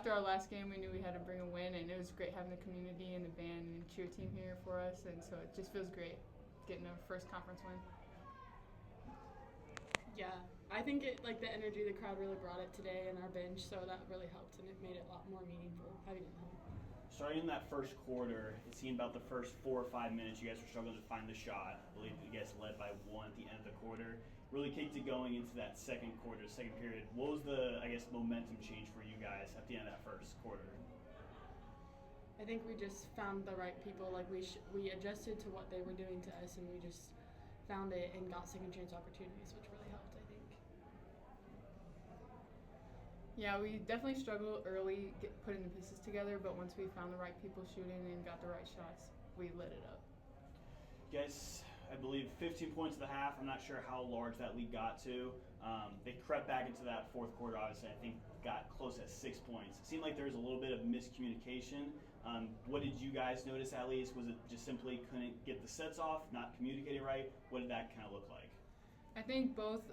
after our last game, we knew we had to bring a win, and it was great having the community and the band and cheer team here for us, and so it just feels great getting our first conference win. Yeah, I think the energy of the crowd really brought it today in our bench, so that really helped, and it made it a lot more meaningful having it home. Starting in that first quarter, it seemed about the first 4 or 5 minutes you guys were struggling to find the shot. I believe you guys led by 1 at the end of the quarter. Really kicked it going into that second quarter, second period. What was the, momentum change for you guys at the end of that first quarter? I think we just found the right people. We adjusted to what they were doing to us, and we just found it and got second chance opportunities, which really helped, I think. Yeah, we definitely struggled early putting the pieces together, but once we found the right people shooting and got the right shots, we lit it up. You guys, I believe 15 points at the half. I'm not sure how large that lead got to. They crept back into that fourth quarter, obviously. I think got close at 6 points. It seemed like there was a little bit of miscommunication. What did you guys notice at least? Was it just simply couldn't get the sets off, not communicating right? What did that kind of look like? I think both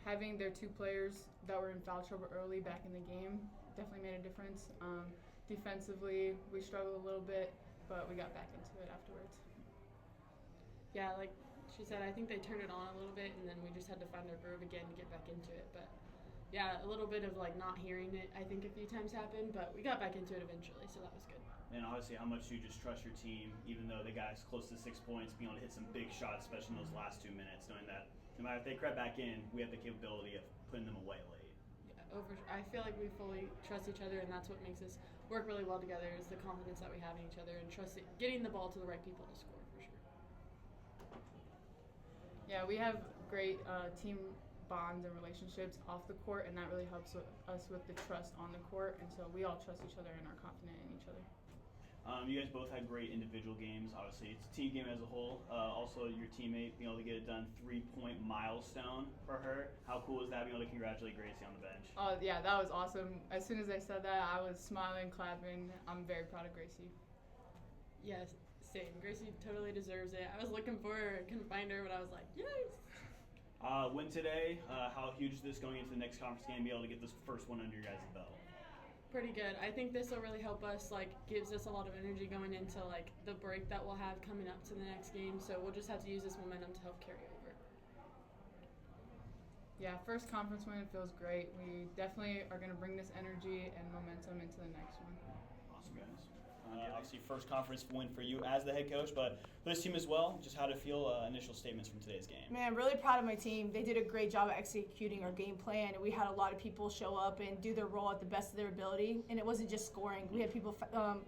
having their 2 players that were in foul trouble early back in the game definitely made a difference. Defensively, we struggled a little bit, but we got back into it afterwards. Yeah, like she said, I think they turned it on a little bit, and then we just had to find our groove again to get back into it. But yeah, a little bit of not hearing it, I think a few times happened, but we got back into it eventually, so that was good. And obviously, how much do you just trust your team, even though the guys close to 6 points, being able to hit some big shots, especially in those last 2 minutes, knowing that no matter if they crept back in, we have the capability of putting them away late. Yeah, I feel like we fully trust each other, and that's what makes us work really well together is the confidence that we have in each other and getting the ball to the right people to score, for sure. Yeah, we have great team bonds and relationships off the court, and that really helps us with the trust on the court, and so we all trust each other and are confident in each other. You guys both had great individual games. Obviously, it's a team game as a whole. Also, your teammate being able to get it done, 3-point milestone for her. How cool is that, being able to congratulate Gracie on the bench? Oh, yeah, that was awesome. As soon as I said that, I was smiling, clapping. I'm very proud of Gracie. Yes, same. Gracie totally deserves it. I was looking for her, couldn't find her, but I was like, yes! Win today. How huge is this going into the next conference game, be able to get this first one under your guys' belt? Pretty good. I think this will really help us, gives us a lot of energy going into, the break that we'll have coming up to the next game. So we'll just have to use this momentum to help carry over. Yeah, first conference win feels great. We definitely are going to bring this energy and momentum into the next one. Awesome, guys. Obviously, first conference win for you as the head coach, but for this team as well, just how to feel initial statements from today's game. Man, really proud of my team. They did a great job of executing our game plan, and we had a lot of people show up and do their role at the best of their ability, and it wasn't just scoring. We had people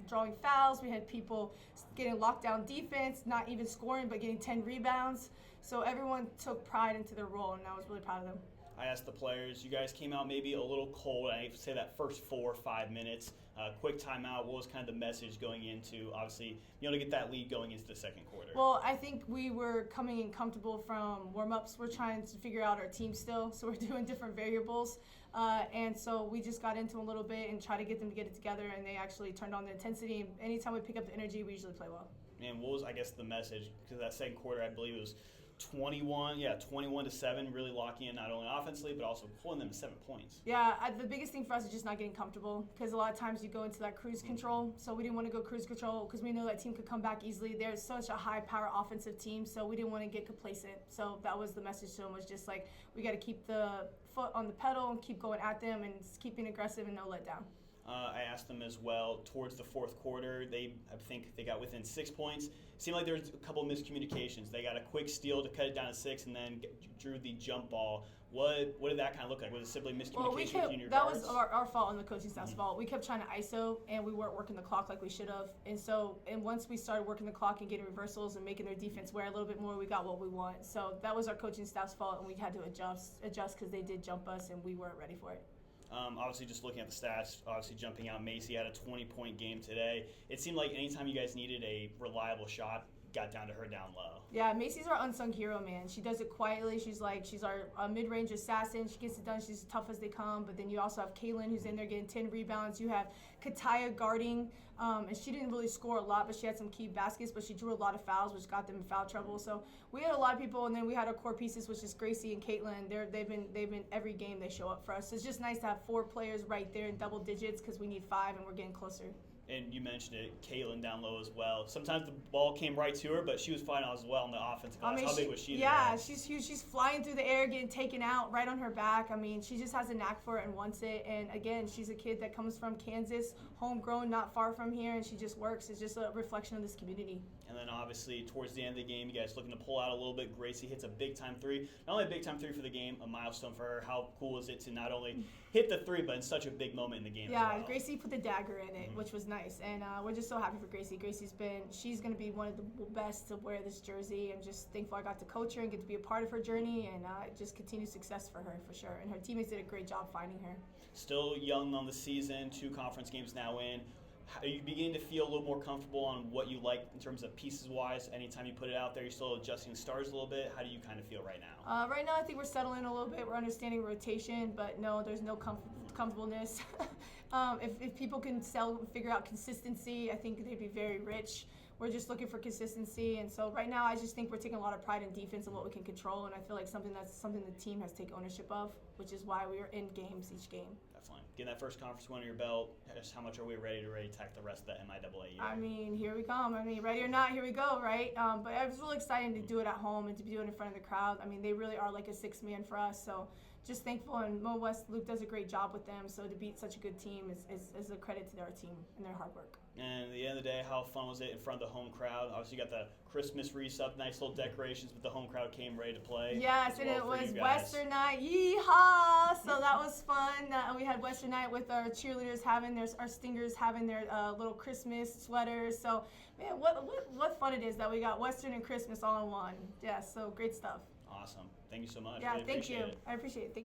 drawing fouls. We had people getting lockdown defense, not even scoring, but getting 10 rebounds. So everyone took pride into their role, and I was really proud of them. I asked the players, you guys came out maybe a little cold. I say that first 4 or 5 minutes. Quick timeout. What was kind of the message going into, obviously, to get that lead going into the second quarter? Well, I think we were coming in comfortable from warm-ups. We're trying to figure out our team still, so we're doing different variables. And so we just got into a little bit and tried to get them to get it together, and they actually turned on the intensity. And anytime we pick up the energy, we usually play well. And what was, the message? Because that second quarter, I believe it was 21-7, really locking in not only offensively but also pulling them to 7 points. Yeah, the biggest thing for us is just not getting comfortable, because a lot of times you go into that cruise control. So we didn't want to go cruise control because we know that team could come back easily. They're such a high-power offensive team, so we didn't want to get complacent. So that was the message to them, was just we got to keep the foot on the pedal and keep going at them and keep being aggressive and no letdown. I asked them as well towards the fourth quarter. I think they got within 6 points. It seemed like there was a couple of miscommunications. They got a quick steal to cut it down to 6 and then drew the jump ball. What did that kind of look like? Was it simply miscommunication between your guards? That was our fault and the coaching staff's fault. We kept trying to ISO, and we weren't working the clock like we should have. And once we started working the clock and getting reversals and making their defense wear a little bit more, we got what we want. So that was our coaching staff's fault, and we had to adjust because they did jump us, and we weren't ready for it. Obviously, just looking at the stats, obviously jumping out, Macey had a 20-point game today. It seemed like anytime you guys needed a reliable shot, got down to her down low. Yeah, Macey's our unsung hero, man. She does it quietly. She's our mid-range assassin. She gets it done. She's as tough as they come. But then you also have Kaylin, who's in there getting 10 rebounds. You have Kataya guarding And she didn't really score a lot, but she had some key baskets, but she drew a lot of fouls, which got them in foul trouble. So we had a lot of people, and then we had our core pieces, which is Gracie and Kaylin. They've been every game they show up for us. So it's just nice to have 4 players right there in double digits because we need 5, and we're getting closer. And you mentioned it, Kaylin down low as well. Sometimes the ball came right to her, but she was fine as well in the offensive glass. How big was she? Yeah, she's huge. She's flying through the air, getting taken out right on her back. I mean, she just has a knack for it and wants it. And again, she's a kid that comes from Kansas, homegrown, not far from here, and she just works. It's just a reflection of this community. And then obviously towards the end of the game, you guys looking to pull out a little bit. Gracie hits a big-time 3. Not only a big-time 3 for the game, a milestone for her. How cool is it to not only hit the 3, but in such a big moment in the game Yeah, as well? Gracie put the dagger in it, which was nice. And we're just so happy for Gracie. She's going to be one of the best to wear this jersey. I'm just thankful I got to coach her and get to be a part of her journey, and just continued success for her, for sure. And her teammates did a great job finding her. Still young on the season, 2 conference games now in. Are you beginning to feel a little more comfortable on what you like in terms of pieces-wise? Anytime you put it out there, you're still adjusting stars a little bit. How do you kind of feel right now? Right now, I think we're settling a little bit. We're understanding rotation, but no, there's no comfortableness. If people can figure out consistency, I think they'd be very rich. We're just looking for consistency, and so right now, I just think we're taking a lot of pride in defense and what we can control, and I feel like something the team has taken ownership of, which is why we are in games each game. Definitely. Getting that first conference win on your belt, just how much are we ready to attack the rest of the MIAA year? I mean, here we come. I mean, ready or not, here we go, right? But it was really exciting to do it at home and to do it in front of the crowd. I mean, they really are like a 6-man for us, so just thankful. And Luke does a great job with them, so to beat such a good team is a credit to their team and their hard work. And at the end of the day, how fun was it in front of the home crowd? Obviously, you got the Christmas wreaths up, nice little decorations, but the home crowd came ready to play. Yes, and it was Western night. Yeehaw! So that was fun. We had Western night with our cheerleaders our stingers having their little Christmas sweaters. So, man, what fun it is that we got Western and Christmas all in one. Yeah, so great stuff. Awesome. Thank you so much. Yeah, really thank you. appreciate it. I appreciate it.